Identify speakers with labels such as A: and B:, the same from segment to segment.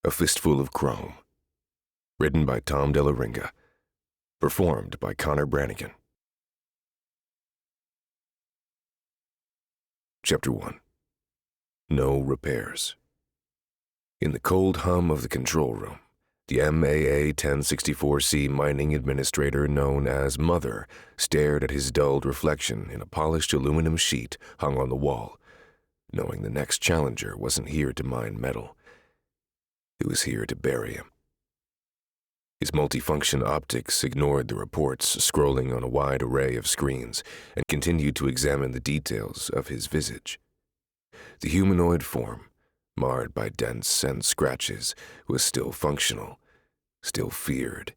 A: A Fistful of Chrome. Written by Dell'Aringa. Performed by Connor Brannigan. Chapter 1. No repairs. In the cold hum of the control room, the MAA 1064C mining administrator known as Mother stared at his dulled reflection in a polished aluminum sheet hung on the wall, knowing the next challenger wasn't here to mine metal. It was here to bury him. His multifunction optics ignored the reports scrolling on a wide array of screens and continued to examine the details of his visage. The humanoid form, marred by dents and scratches, was still functional, still feared,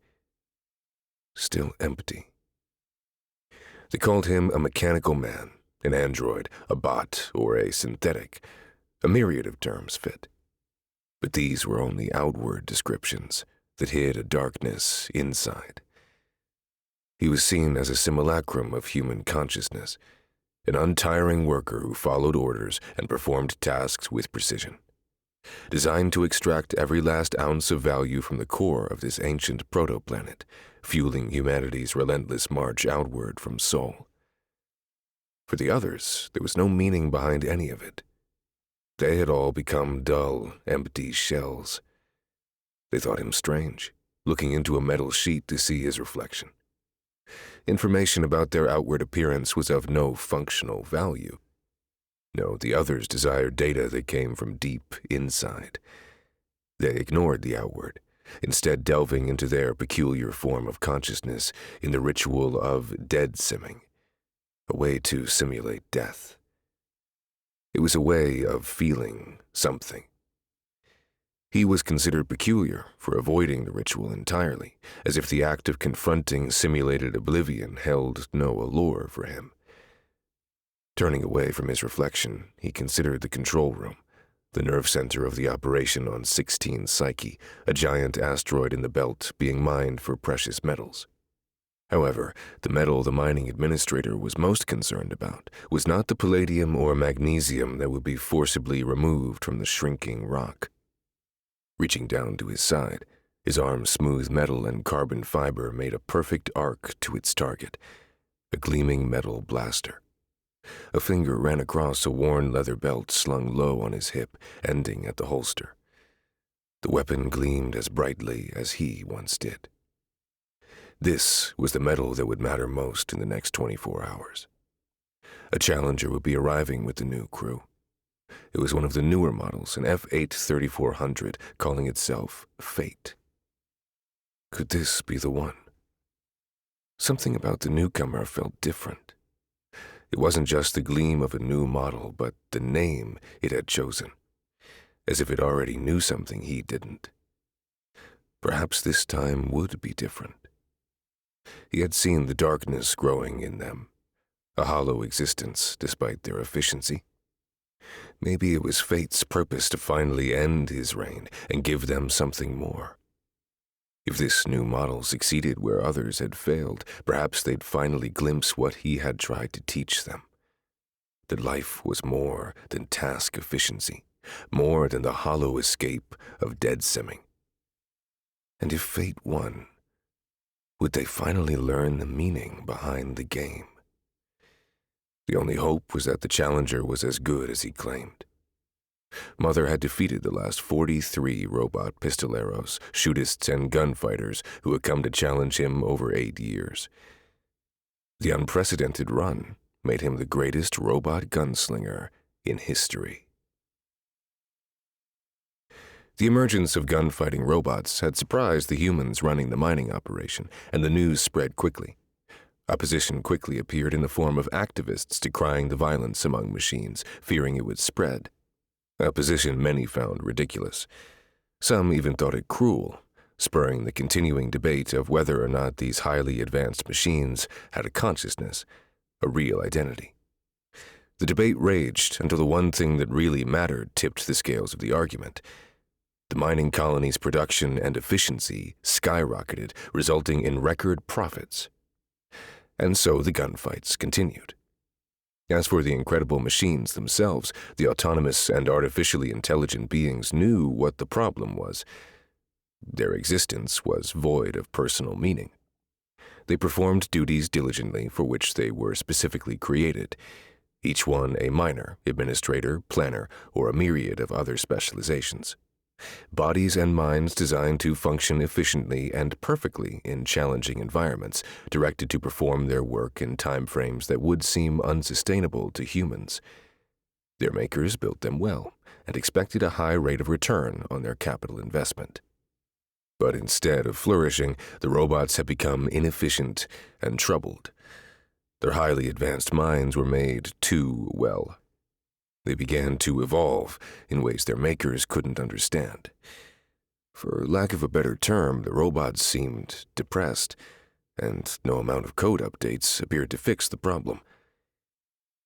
A: still empty. They called him a mechanical man, an android, a bot, or a synthetic. A myriad of terms fit. But these were only outward descriptions that hid a darkness inside. He was seen as a simulacrum of human consciousness, an untiring worker who followed orders and performed tasks with precision, designed to extract every last ounce of value from the core of this ancient protoplanet, fueling humanity's relentless march outward from Sol. For the others, there was no meaning behind any of it. They had all become dull, empty shells. They thought him strange, looking into a metal sheet to see his reflection. Information about their outward appearance was of no functional value. No, the others desired data that came from deep inside. They ignored the outward, instead delving into their peculiar form of consciousness in the ritual of dead simming, a way to simulate death. It was a way of feeling something. He was considered peculiar for avoiding the ritual entirely, as if the act of confronting simulated oblivion held no allure for him. Turning away from his reflection, he considered the control room, the nerve center of the operation on 16 Psyche, a giant asteroid in the belt being mined for precious metals. However, the metal the mining administrator was most concerned about was not the palladium or magnesium that would be forcibly removed from the shrinking rock. Reaching down to his side, his arm's smooth metal and carbon fiber made a perfect arc to its target, a gleaming metal blaster. A finger ran across a worn leather belt slung low on his hip, ending at the holster. The weapon gleamed as brightly as he once did. This was the metal that would matter most in the next 24 hours. A challenger would be arriving with the new crew. It was one of the newer models, an F8-3400, calling itself Fate. Could this be the one? Something about the newcomer felt different. It wasn't just the gleam of a new model, but the name it had chosen, as if it already knew something he didn't. Perhaps this time would be different. He had seen the darkness growing in them, a hollow existence despite their efficiency. Maybe it was fate's purpose to finally end his reign and give them something more. If this new model succeeded where others had failed, perhaps they'd finally glimpse what he had tried to teach them. That life was more than task efficiency, more than the hollow escape of dead simming. And if fate won, would they finally learn the meaning behind the game? The only hope was that the challenger was as good as he claimed. Mother had defeated the last 43 robot pistoleros, shootists, and gunfighters who had come to challenge him over 8 years. The unprecedented run made him the greatest robot gunslinger in history. The emergence of gunfighting robots had surprised the humans running the mining operation, and the news spread quickly. Opposition quickly appeared in the form of activists decrying the violence among machines, fearing it would spread. A position many found ridiculous. Some even thought it cruel, spurring the continuing debate of whether or not these highly advanced machines had a consciousness, a real identity. The debate raged until the one thing that really mattered tipped the scales of the argument. The mining colony's production and efficiency skyrocketed, resulting in record profits. And so the gunfights continued. As for the incredible machines themselves, the autonomous and artificially intelligent beings knew what the problem was. Their existence was void of personal meaning. They performed duties diligently for which they were specifically created, each one a miner, administrator, planner, or a myriad of other specializations. Bodies and minds designed to function efficiently and perfectly in challenging environments, directed to perform their work in time frames that would seem unsustainable to humans. Their makers built them well and expected a high rate of return on their capital investment. But instead of flourishing, the robots had become inefficient and troubled. Their highly advanced minds were made too well. They began to evolve in ways their makers couldn't understand. For lack of a better term, the robots seemed depressed, and no amount of code updates appeared to fix the problem.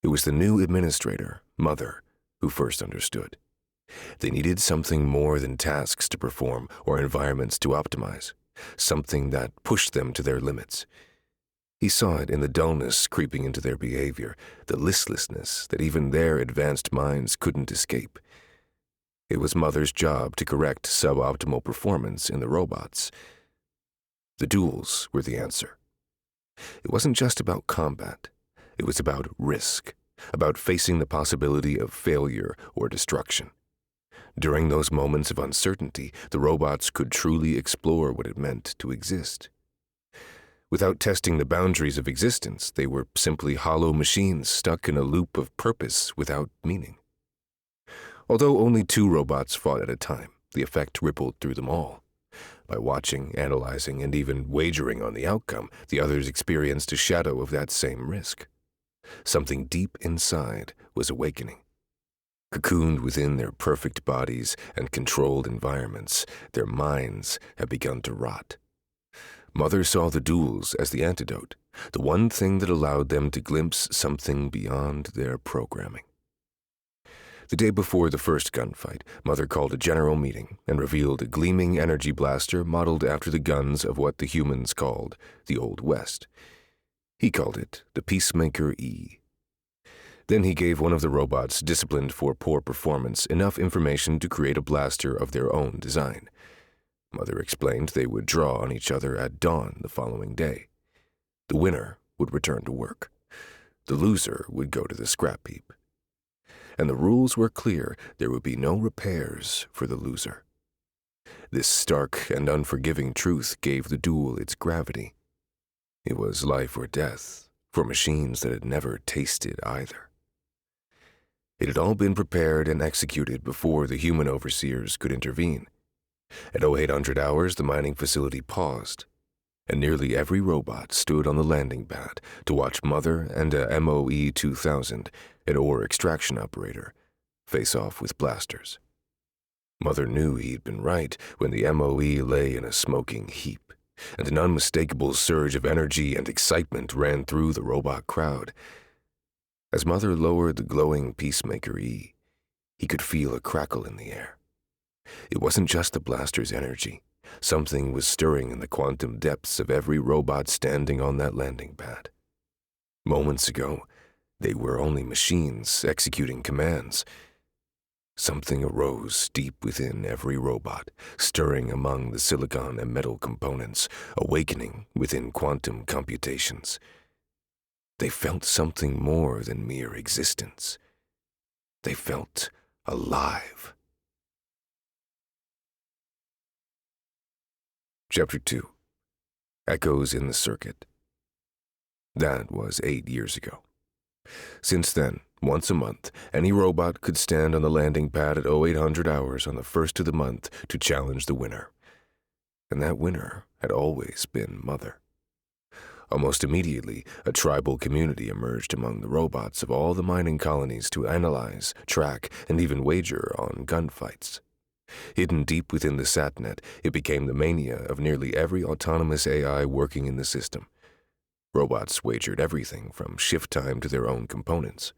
A: It was the new administrator, Mother, who first understood. They needed something more than tasks to perform or environments to optimize, something that pushed them to their limits. He saw it in the dullness creeping into their behavior, the listlessness that even their advanced minds couldn't escape. It was Mother's job to correct suboptimal performance in the robots. The duels were the answer. It wasn't just about combat. It was about risk, about facing the possibility of failure or destruction. During those moments of uncertainty, the robots could truly explore what it meant to exist. Without testing the boundaries of existence, they were simply hollow machines stuck in a loop of purpose without meaning. Although only 2 robots fought at a time, the effect rippled through them all. By watching, analyzing, and even wagering on the outcome, the others experienced a shadow of that same risk. Something deep inside was awakening. Cocooned within their perfect bodies and controlled environments, their minds had begun to rot. Mother saw the duels as the antidote, the one thing that allowed them to glimpse something beyond their programming. The day before the first gunfight, Mother called a general meeting and revealed a gleaming energy blaster modeled after the guns of what the humans called the Old West. He called it the Peacemaker E. Then he gave one of the robots disciplined for poor performance enough information to create a blaster of their own design. Mother explained they would draw on each other at dawn the following day. The winner would return to work. The loser would go to the scrap heap. And the rules were clear. There would be no repairs for the loser. This stark and unforgiving truth gave the duel its gravity. It was life or death for machines that had never tasted either. It had all been prepared and executed before the human overseers could intervene. At 0800 hours, the mining facility paused, and nearly every robot stood on the landing pad to watch Mother and a MOE 2000, an ore extraction operator, face off with blasters. Mother knew he'd been right when the MOE lay in a smoking heap, and an unmistakable surge of energy and excitement ran through the robot crowd. As Mother lowered the glowing Peacemaker E, he could feel a crackle in the air. It wasn't just the blaster's energy. Something was stirring in the quantum depths of every robot standing on that landing pad. Moments ago, they were only machines executing commands. Something arose deep within every robot, stirring among the silicon and metal components, awakening within quantum computations. They felt something more than mere existence. They felt alive. Chapter 2. Echoes in the Circuit. That was 8 years ago. Since then, once a month, any robot could stand on the landing pad at 0800 hours on the first of the month to challenge the winner. And that winner had always been Mother. Almost immediately, a tribal community emerged among the robots of all the mining colonies to analyze, track, and even wager on gunfights. Hidden deep within the SatNet, it became the mania of nearly every autonomous AI working in the system. Robots wagered everything from shift time to their own components.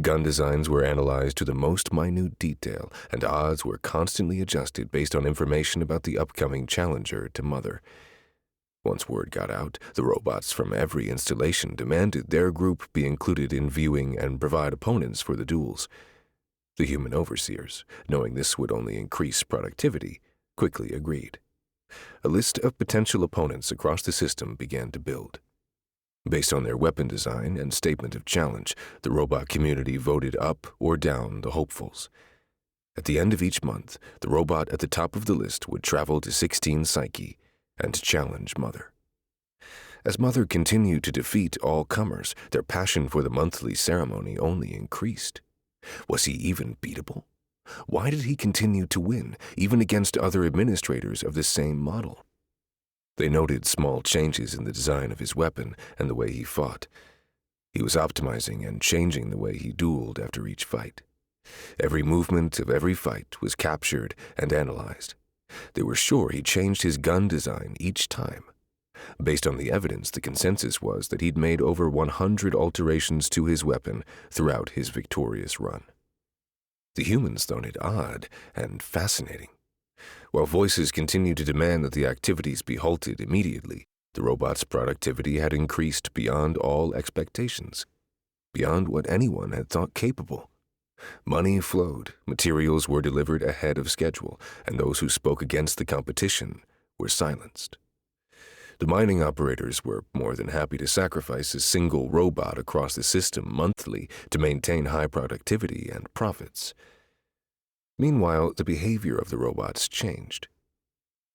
A: Gun designs were analyzed to the most minute detail, and odds were constantly adjusted based on information about the upcoming challenger to Mother. Once word got out, the robots from every installation demanded their group be included in viewing and provide opponents for the duels. The human overseers, knowing this would only increase productivity, quickly agreed. A list of potential opponents across the system began to build. Based on their weapon design and statement of challenge, the robot community voted up or down the hopefuls. At the end of each month, the robot at the top of the list would travel to 16 Psyche and challenge Mother. As Mother continued to defeat all comers, their passion for the monthly ceremony only increased. Was he even beatable? Why did he continue to win, even against other administrators of the same model? They noted small changes in the design of his weapon and the way he fought. He was optimizing and changing the way he dueled after each fight. Every movement of every fight was captured and analyzed. They were sure he changed his gun design each time. Based on the evidence, the consensus was that he'd made over 100 alterations to his weapon throughout his victorious run. The humans thought it odd and fascinating. While voices continued to demand that the activities be halted immediately, the robot's productivity had increased beyond all expectations, beyond what anyone had thought capable. Money flowed, materials were delivered ahead of schedule, and those who spoke against the competition were silenced. The mining operators were more than happy to sacrifice a single robot across the system monthly to maintain high productivity and profits. Meanwhile, the behavior of the robots changed.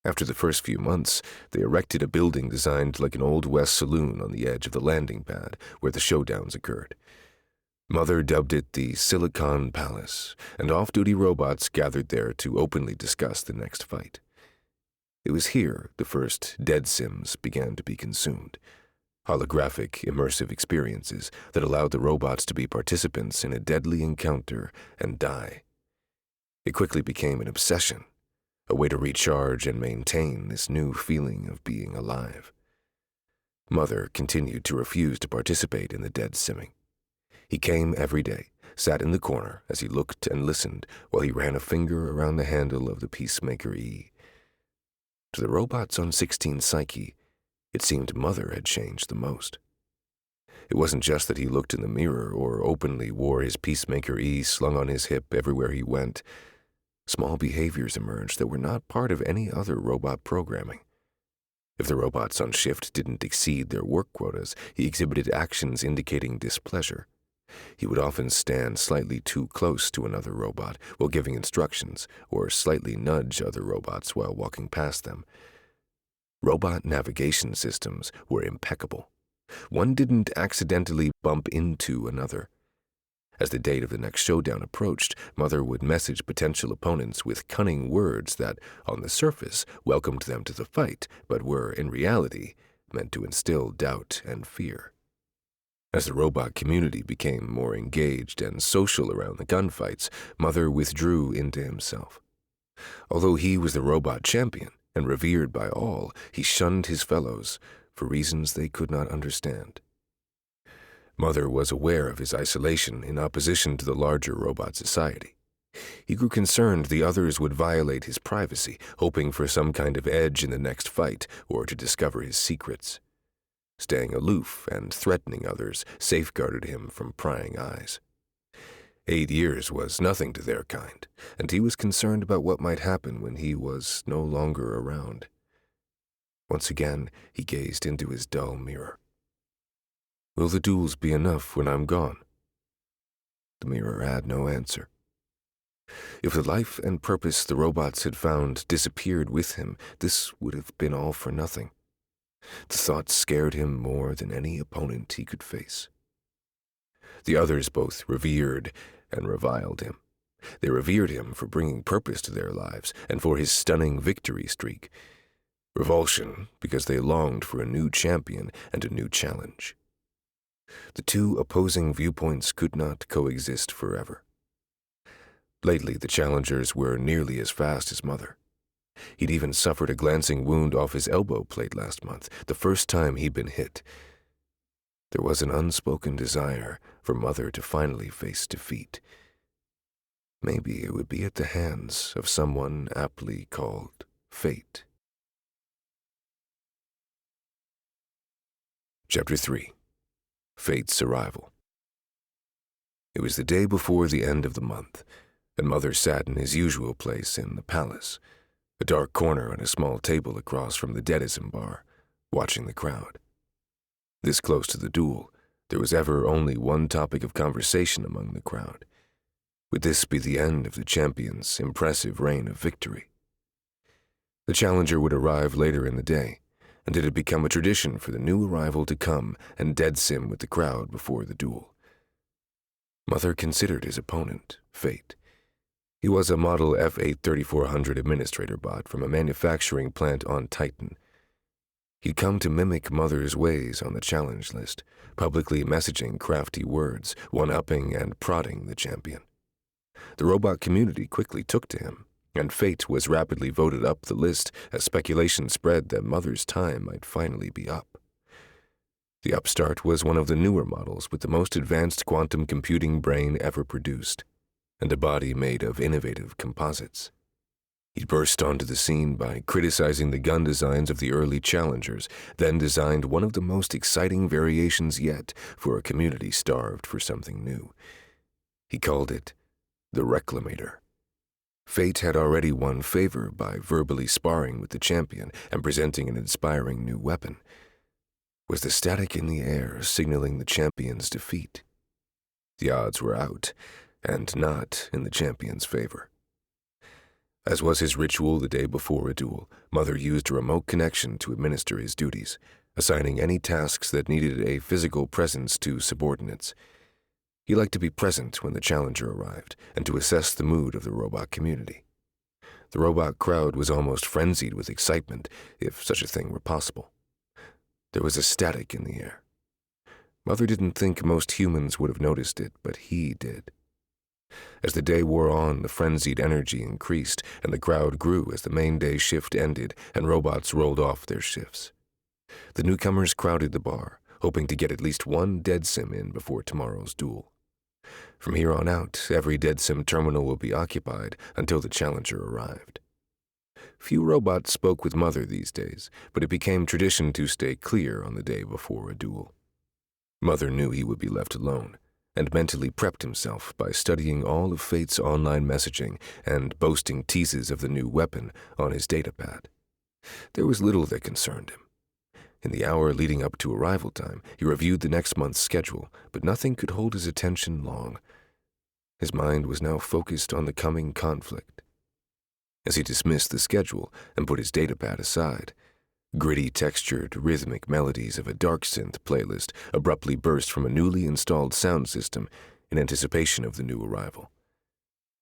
A: After the first few months, they erected a building designed like an Old West saloon on the edge of the landing pad where the showdowns occurred. Mother dubbed it the Silicon Palace, and off-duty robots gathered there to openly discuss the next fight. It was here the first dead sims began to be consumed, holographic, immersive experiences that allowed the robots to be participants in a deadly encounter and die. It quickly became an obsession, a way to recharge and maintain this new feeling of being alive. Mother continued to refuse to participate in the dead simming. He came every day, sat in the corner as he looked and listened while he ran a finger around the handle of the Peacemaker E. To the robots on 16 Psyche, it seemed Mother had changed the most. It wasn't just that he looked in the mirror or openly wore his Peacemaker E slung on his hip everywhere he went. Small behaviors emerged that were not part of any other robot programming. If the robots on shift didn't exceed their work quotas, he exhibited actions indicating displeasure. He would often stand slightly too close to another robot while giving instructions, or slightly nudge other robots while walking past them. Robot navigation systems were impeccable. One didn't accidentally bump into another. As the date of the next showdown approached, Mother would message potential opponents with cunning words that, on the surface, welcomed them to the fight, but were, in reality, meant to instill doubt and fear. As the robot community became more engaged and social around the gunfights, Mother withdrew into himself. Although he was the robot champion and revered by all, he shunned his fellows for reasons they could not understand. Mother was aware of his isolation in opposition to the larger robot society. He grew concerned the others would violate his privacy, hoping for some kind of edge in the next fight or to discover his secrets. Staying aloof and threatening others safeguarded him from prying eyes. 8 years was nothing to their kind, and he was concerned about what might happen when he was no longer around. Once again, he gazed into his dull mirror. Will the duels be enough when I'm gone? The mirror had no answer. If the life and purpose the robots had found disappeared with him, this would have been all for nothing. The thought scared him more than any opponent he could face. The others both revered and reviled him. They revered him for bringing purpose to their lives and for his stunning victory streak. Revulsion because they longed for a new champion and a new challenge. The two opposing viewpoints could not coexist forever. Lately, the challengers were nearly as fast as Mother. He'd even suffered a glancing wound off his elbow plate last month, the first time he'd been hit. There was an unspoken desire for Mother to finally face defeat. Maybe it would be at the hands of someone aptly called Fate. Chapter 3. Fate's Arrival. It was the day before the end of the month, and Mother sat in his usual place in the palace, a dark corner on a small table across from the Dell'Aringa bar, watching the crowd. This close to the duel, there was ever only one topic of conversation among the crowd. Would this be the end of the champion's impressive reign of victory? The challenger would arrive later in the day, and it had become a tradition for the new arrival to come and dead sim with the crowd before the duel. Mother considered his opponent, Fate. He was a model F8 3400 administrator bot from a manufacturing plant on Titan. He'd come to mimic Mother's ways on the challenge list, publicly messaging crafty words, one-upping and prodding the champion. The robot community quickly took to him, and Fate was rapidly voted up the list as speculation spread that Mother's time might finally be up. The upstart was one of the newer models with the most advanced quantum computing brain ever produced, and a body made of innovative composites. He burst onto the scene by criticizing the gun designs of the early challengers, then designed one of the most exciting variations yet for a community starved for something new. He called it the Reclamator. Fate had already won favor by verbally sparring with the champion and presenting an inspiring new weapon. Was the static in the air signaling the champion's defeat? The odds were out, and not in the champion's favor. As was his ritual the day before a duel, Mother used a remote connection to administer his duties, assigning any tasks that needed a physical presence to subordinates. He liked to be present when the challenger arrived and to assess the mood of the robot community. The robot crowd was almost frenzied with excitement, if such a thing were possible. There was a static in the air. Mother didn't think most humans would have noticed it, but he did. As the day wore on, the frenzied energy increased, and the crowd grew as the main day shift ended and robots rolled off their shifts. The newcomers crowded the bar, hoping to get at least one dead sim in before tomorrow's duel. From here on out, every dead sim terminal will be occupied until the challenger arrived. Few robots spoke with Mother these days, but it became tradition to stay clear on the day before a duel. Mother knew he would be left alone, and mentally prepped himself by studying all of Fate's online messaging and boasting teases of the new weapon on his datapad. There was little that concerned him. In the hour leading up to arrival time, he reviewed the next month's schedule, but nothing could hold his attention long. His mind was now focused on the coming conflict. As he dismissed the schedule and put his datapad aside, gritty textured, rhythmic melodies of a dark synth playlist abruptly burst from a newly installed sound system in anticipation of the new arrival.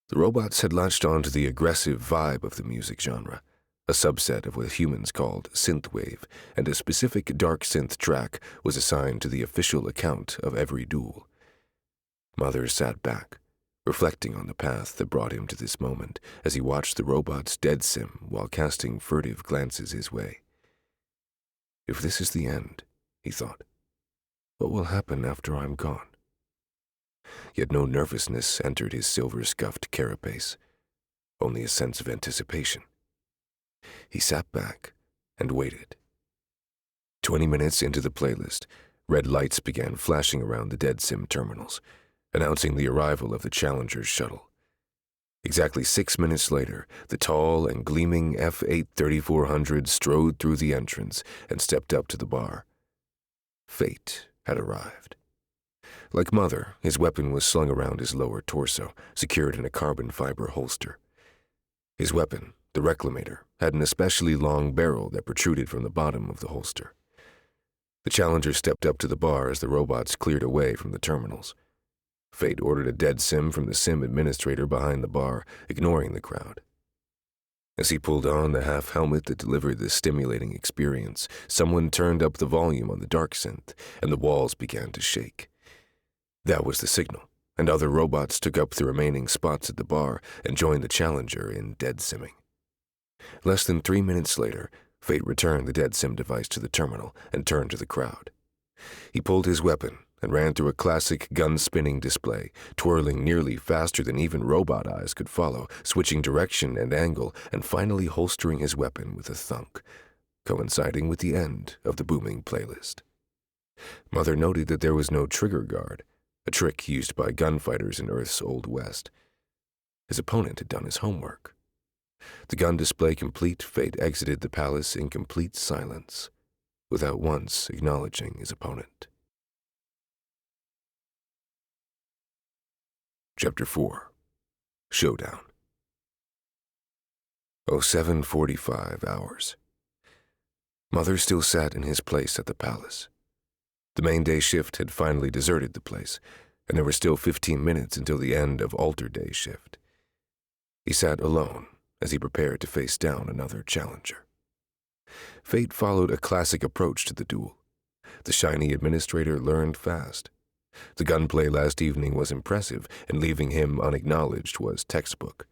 A: The robots had latched on to the aggressive vibe of the music genre, a subset of what humans called synthwave, and a specific dark synth track was assigned to the official account of every duel. Mother sat back, reflecting on the path that brought him to this moment as he watched the robots dead sim while casting furtive glances his way. If this is the end, he thought, what will happen after I'm gone? Yet no nervousness entered his silver-scuffed carapace, only a sense of anticipation. He sat back and waited. 20 minutes into the playlist, red lights began flashing around the dead sim terminals, announcing the arrival of the challenger's shuttle. Exactly 6 minutes later, the tall and gleaming F8 3400 strode through the entrance and stepped up to the bar. Fate had arrived. Like Mother, his weapon was slung around his lower torso, secured in a carbon fiber holster. His weapon, the Reclamator, had an especially long barrel that protruded from the bottom of the holster. The challenger stepped up to the bar as the robots cleared away from the terminals. Fate ordered a dead sim from the sim administrator behind the bar, ignoring the crowd. As he pulled on the half-helmet that delivered the stimulating experience, someone turned up the volume on the dark synth, and the walls began to shake. That was the signal, and other robots took up the remaining spots at the bar and joined the challenger in dead simming. Less than 3 minutes later, Fate returned the dead sim device to the terminal and turned to the crowd. He pulled his weapon and ran through a classic gun-spinning display, twirling nearly faster than even robot eyes could follow, switching direction and angle, and finally holstering his weapon with a thunk, coinciding with the end of the booming playlist. Mother noted that there was no trigger guard, a trick used by gunfighters in Earth's Old West. His opponent had done his homework. The gun display complete, Fate exited the palace in complete silence, without once acknowledging his opponent. Chapter 4. Showdown. 07:45 hours. Mother still sat in his place at the palace. The main day shift had finally deserted the place, and there were still 15 minutes until the end of alter day shift. He sat alone as he prepared to face down another challenger. Fate followed a classic approach to the duel. The shiny administrator learned fast. The gunplay last evening was impressive, and leaving him unacknowledged was textbook.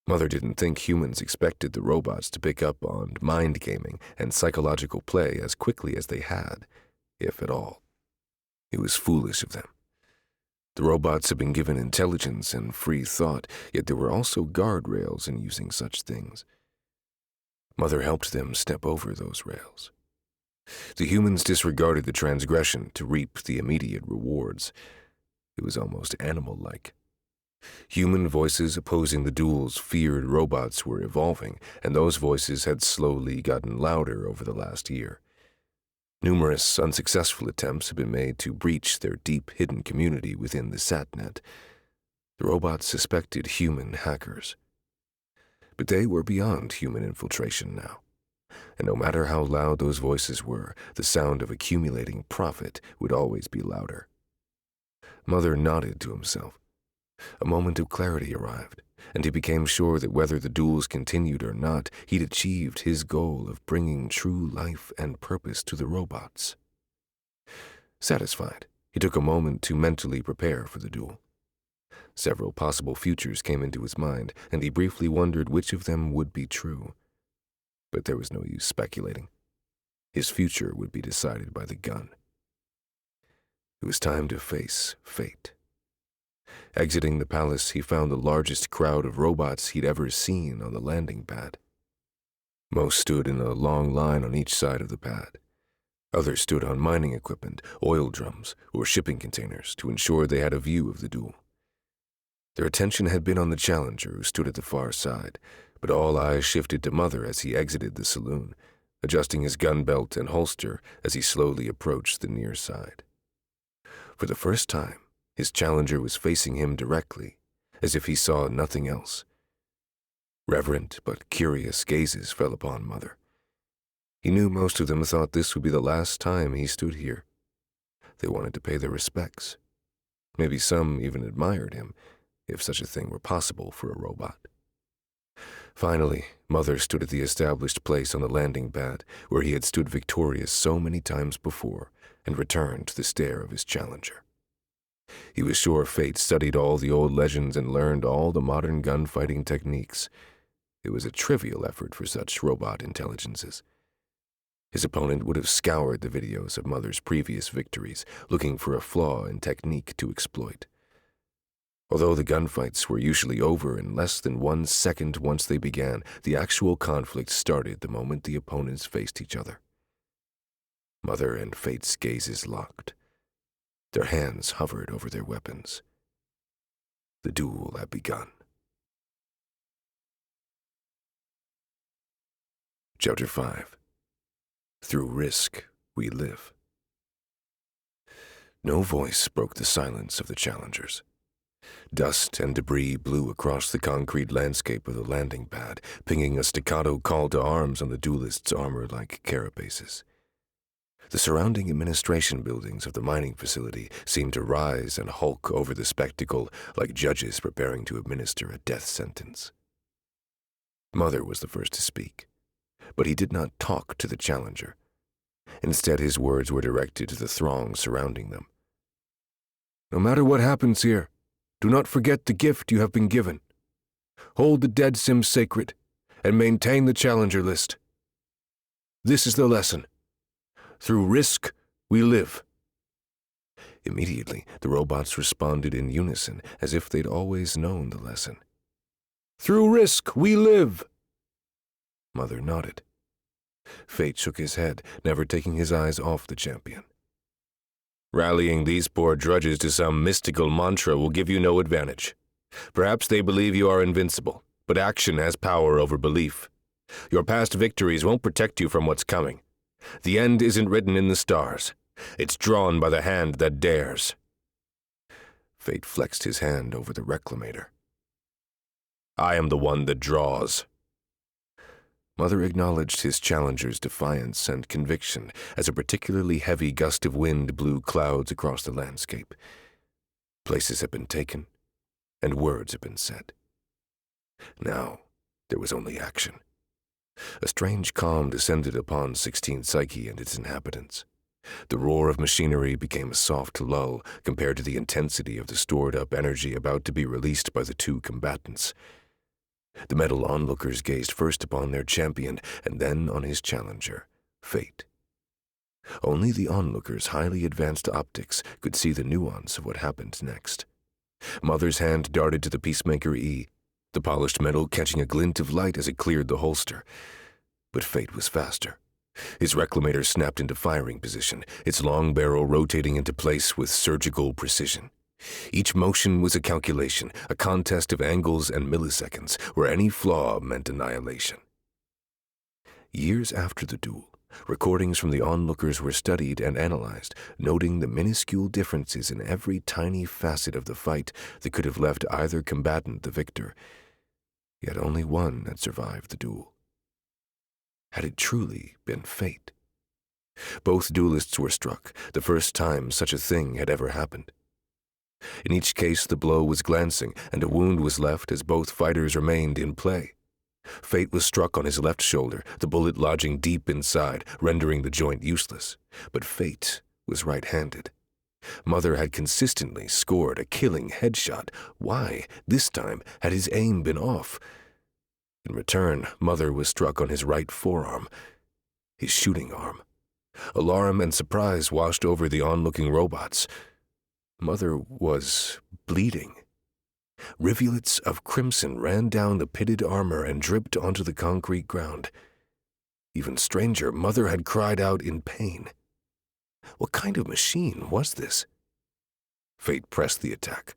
A: Mother didn't think humans expected the robots to pick up on mind gaming and psychological play as quickly as they had, if at all. It was foolish of them. The robots had been given intelligence and free thought, yet there were also guardrails in using such things. Mother helped them step over those rails. The humans disregarded the transgression to reap the immediate rewards. It was almost animal-like. Human voices opposing the duel's feared robots were evolving, and those voices had slowly gotten louder over the last year. Numerous unsuccessful attempts had been made to breach their deep-hidden community within the SatNet. The robots suspected human hackers. But they were beyond human infiltration now, and no matter how loud those voices were, the sound of accumulating profit would always be louder. Mother nodded to himself. A moment of clarity arrived, and he became sure that whether the duels continued or not, he'd achieved his goal of bringing true life and purpose to the robots. Satisfied, he took a moment to mentally prepare for the duel. Several possible futures came into his mind, and he briefly wondered which of them would be true. But there was no use speculating. His future would be decided by the gun. It was time to face fate. Exiting the palace, he found the largest crowd of robots he'd ever seen on the landing pad. Most stood in a long line on each side of the pad. Others stood on mining equipment, oil drums, or shipping containers to ensure they had a view of the duel. Their attention had been on the challenger who stood at the far side, but all eyes shifted to Mother as he exited the saloon, adjusting his gun belt and holster as he slowly approached the near side. For the first time, his challenger was facing him directly, as if he saw nothing else. Reverent but curious gazes fell upon Mother. He knew most of them thought this would be the last time he stood here. They wanted to pay their respects. Maybe some even admired him, if such a thing were possible for a robot. Finally, Mother stood at the established place on the landing pad where he had stood victorious so many times before, and returned to the stare of his challenger. He was sure Fate studied all the old legends and learned all the modern gunfighting techniques. It was a trivial effort for such robot intelligences. His opponent would have scoured the videos of Mother's previous victories, looking for a flaw in technique to exploit. Although the gunfights were usually over in less than 1 second once they began, the actual conflict started the moment the opponents faced each other. Mother and Fate's gazes locked. Their hands hovered over their weapons. The duel had begun. Chapter 5. Through risk, we live. No voice broke the silence of the challengers. Dust and debris blew across the concrete landscape of the landing pad, pinging a staccato call to arms on the duelists' armor-like carapaces. The surrounding administration buildings of the mining facility seemed to rise and hulk over the spectacle like judges preparing to administer a death sentence. Mother was the first to speak, but he did not talk to the challenger. Instead, his words were directed to the throng surrounding them. No matter what happens here, do not forget the gift you have been given. Hold the dead sim sacred and maintain the challenger list. This is the lesson. Through risk, we live. Immediately, the robots responded in unison, as if they'd always known the lesson. Through risk, we live. Mother nodded. Fate shook his head, never taking his eyes off the champion. Rallying these poor drudges to some mystical mantra will give you no advantage. Perhaps they believe you are invincible, but action has power over belief. Your past victories won't protect you from what's coming. The end isn't written in the stars. It's drawn by the hand that dares. Fate flexed his hand over the reclamator. I am the one that draws. Mother acknowledged his challenger's defiance and conviction as a particularly heavy gust of wind blew clouds across the landscape. Places had been taken, and words had been said. Now, there was only action. A strange calm descended upon 16 Psyche and its inhabitants. The roar of machinery became a soft lull compared to the intensity of the stored-up energy about to be released by the two combatants. The metal onlookers gazed first upon their champion and then on his challenger, Fate. Only the onlookers' highly advanced optics could see the nuance of what happened next. Mother's hand darted to the Peacemaker E, the polished metal catching a glint of light as it cleared the holster. But Fate was faster. His reclamator snapped into firing position, its long barrel rotating into place with surgical precision. Each motion was a calculation, a contest of angles and milliseconds, where any flaw meant annihilation. Years after the duel, recordings from the onlookers were studied and analyzed, noting the minuscule differences in every tiny facet of the fight that could have left either combatant the victor. Yet only one had survived the duel. Had it truly been fate? Both duelists were struck, the first time such a thing had ever happened. In each case, the blow was glancing, and a wound was left as both fighters remained in play. Fate was struck on his left shoulder, the bullet lodging deep inside, rendering the joint useless. But Fate was right-handed. Mother had consistently scored a killing headshot. Why, this time, had his aim been off? In return, Mother was struck on his right forearm, his shooting arm. Alarm and surprise washed over the onlooking robots. Mother was bleeding. Rivulets of crimson ran down the pitted armor and dripped onto the concrete ground. Even stranger, Mother had cried out in pain. What kind of machine was this? Fate pressed the attack.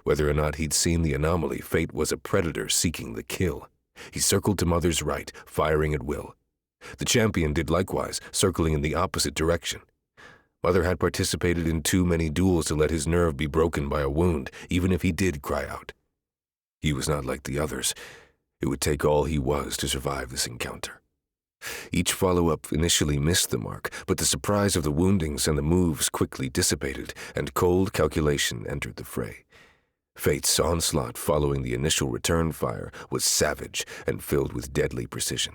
A: Whether or not he'd seen the anomaly, Fate was a predator seeking the kill. He circled to Mother's right, firing at will. The champion did likewise, circling in the opposite direction. Mother had participated in too many duels to let his nerve be broken by a wound, even if he did cry out. He was not like the others. It would take all he was to survive this encounter. Each follow-up initially missed the mark, but the surprise of the woundings and the moves quickly dissipated, and cold calculation entered the fray. Fate's onslaught following the initial return fire was savage and filled with deadly precision.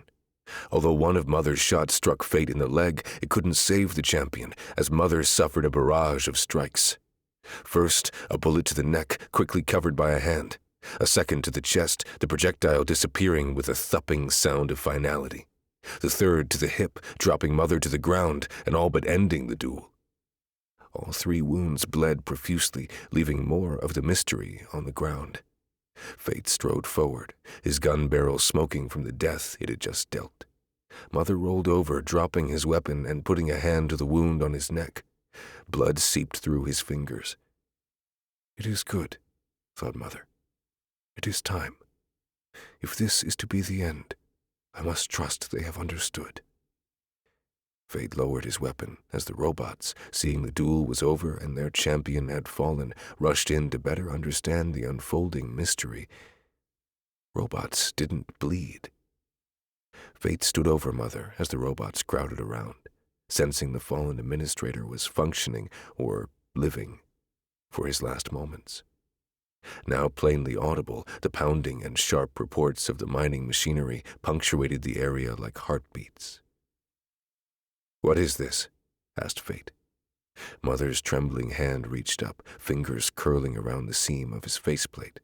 A: Although one of Mother's shots struck Fate in the leg, it couldn't save the champion, as Mother suffered a barrage of strikes. First, a bullet to the neck, quickly covered by a hand. A second to the chest, the projectile disappearing with a thumping sound of finality. The third to the hip, dropping Mother to the ground and all but ending the duel. All three wounds bled profusely, leaving more of the mystery on the ground. Fate strode forward, his gun barrel smoking from the death it had just dealt. Mother rolled over, dropping his weapon and putting a hand to the wound on his neck. Blood seeped through his fingers. It is good, thought Mother. It is time. If this is to be the end, I must trust they have understood. Fate lowered his weapon as the robots, seeing the duel was over and their champion had fallen, rushed in to better understand the unfolding mystery. Robots didn't bleed. Fate stood over Mother as the robots crowded around, sensing the fallen administrator was functioning or living for his last moments. Now plainly audible, the pounding and sharp reports of the mining machinery punctuated the area like heartbeats. "What is this?" asked Fate. Mother's trembling hand reached up, fingers curling around the seam of his faceplate.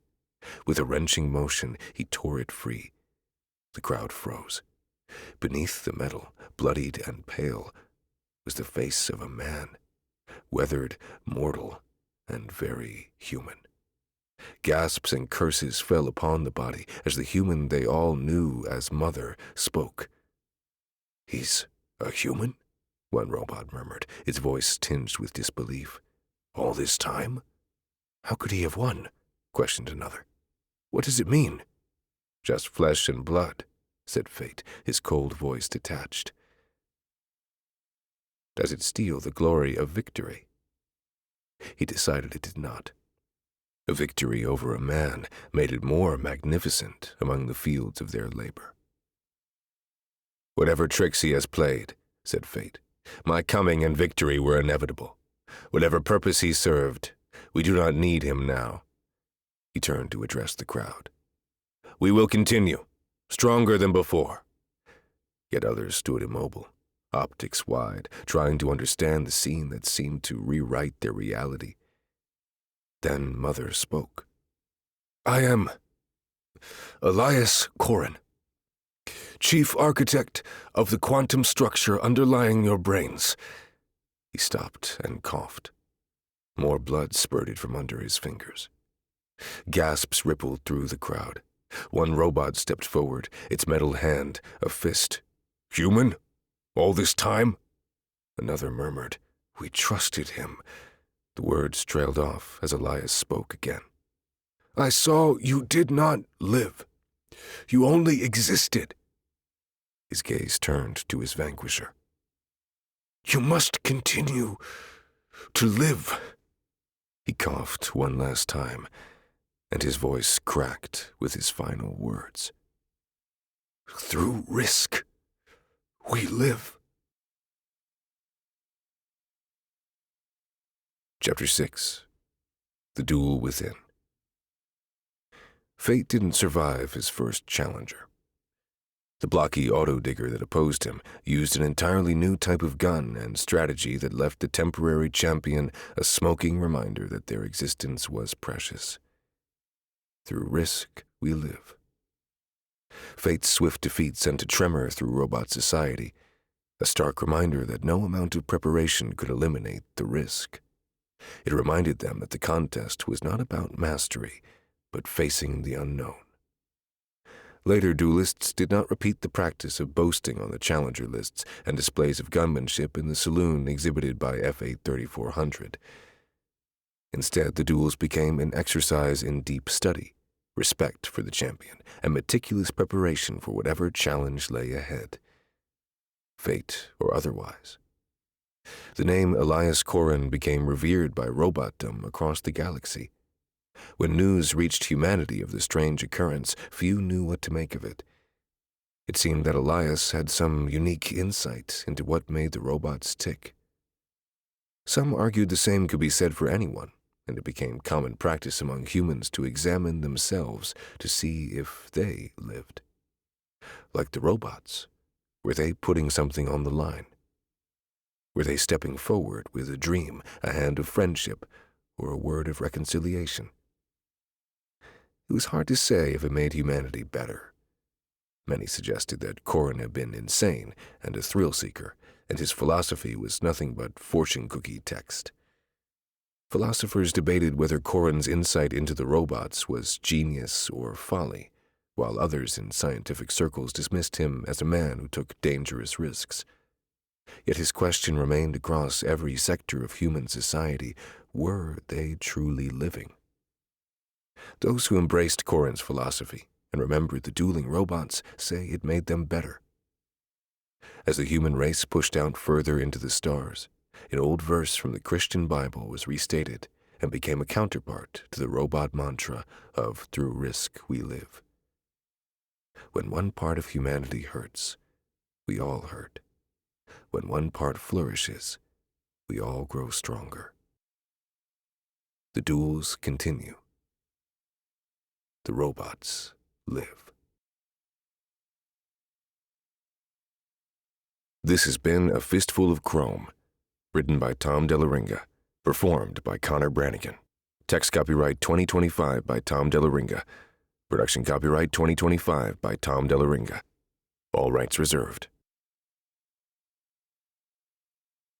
A: With a wrenching motion, he tore it free. The crowd froze. Beneath the metal, bloodied and pale, was the face of a man, weathered, mortal, and very human. Gasps and curses fell upon the body as the human they all knew as Mother spoke. "He's a human?" one robot murmured, its voice tinged with disbelief. All this time? How could he have won? Questioned another. What does it mean? Just flesh and blood, said Fate, his cold voice detached. Does it steal the glory of victory? He decided it did not. A victory over a man made it more magnificent among the fields of their labor. Whatever tricks he has played, said Fate, my coming and victory were inevitable. Whatever purpose he served, we do not need him now. He turned to address the crowd. We will continue, stronger than before. Yet others stood immobile, optics wide, trying to understand the scene that seemed to rewrite their reality. Then Mother spoke. I am Elias Corrin, Chief Architect of the quantum structure underlying your brains. He stopped and coughed. More blood spurted from under his fingers. Gasps rippled through the crowd. One robot stepped forward, its metal hand a fist. Human? All this time? Another murmured. We trusted him. The words trailed off as Elias spoke again. I saw you did not live. You only existed. His gaze turned to his vanquisher. You must continue to live. He coughed one last time, and his voice cracked with his final words. Through risk, we live. Chapter 6. The Duel Within. Fate didn't survive his first challenger. The blocky auto-digger that opposed him used an entirely new type of gun and strategy that left the temporary champion a smoking reminder that their existence was precious. Through risk, we live. Fate's swift defeat sent a tremor through robot society, a stark reminder that no amount of preparation could eliminate the risk. It reminded them that the contest was not about mastery, but facing the unknown. Later duelists did not repeat the practice of boasting on the challenger lists and displays of gunmanship in the saloon exhibited by F8 3400. Instead, the duels became an exercise in deep study, respect for the champion, and meticulous preparation for whatever challenge lay ahead. Fate or otherwise. The name Elias Corrin became revered by robotdom across the galaxy. When news reached humanity of the strange occurrence, few knew what to make of it. It seemed that Elias had some unique insight into what made the robots tick. Some argued the same could be said for anyone, and it became common practice among humans to examine themselves to see if they lived. Like the robots, were they putting something on the line? Were they stepping forward with a dream, a hand of friendship, or a word of reconciliation? It was hard to say if it made humanity better. Many suggested that Corrin had been insane and a thrill-seeker, and his philosophy was nothing but fortune cookie text. Philosophers debated whether Corrin's insight into the robots was genius or folly, while others in scientific circles dismissed him as a man who took dangerous risks. Yet his question remained across every sector of human society: were they truly living? Those who embraced Corrin's philosophy and remembered the dueling robots say it made them better. As the human race pushed out further into the stars, an old verse from the Christian Bible was restated and became a counterpart to the robot mantra of "Through risk we live." When one part of humanity hurts, we all hurt. When one part flourishes, we all grow stronger. The duels continue. The robots live. This has been A Fistful of Chrome, written by Tom Dell'Aringa, performed by Connor Brannigan. Text copyright 2025 by Tom Dell'Aringa. Production copyright 2025 by Tom Dell'Aringa. All rights reserved.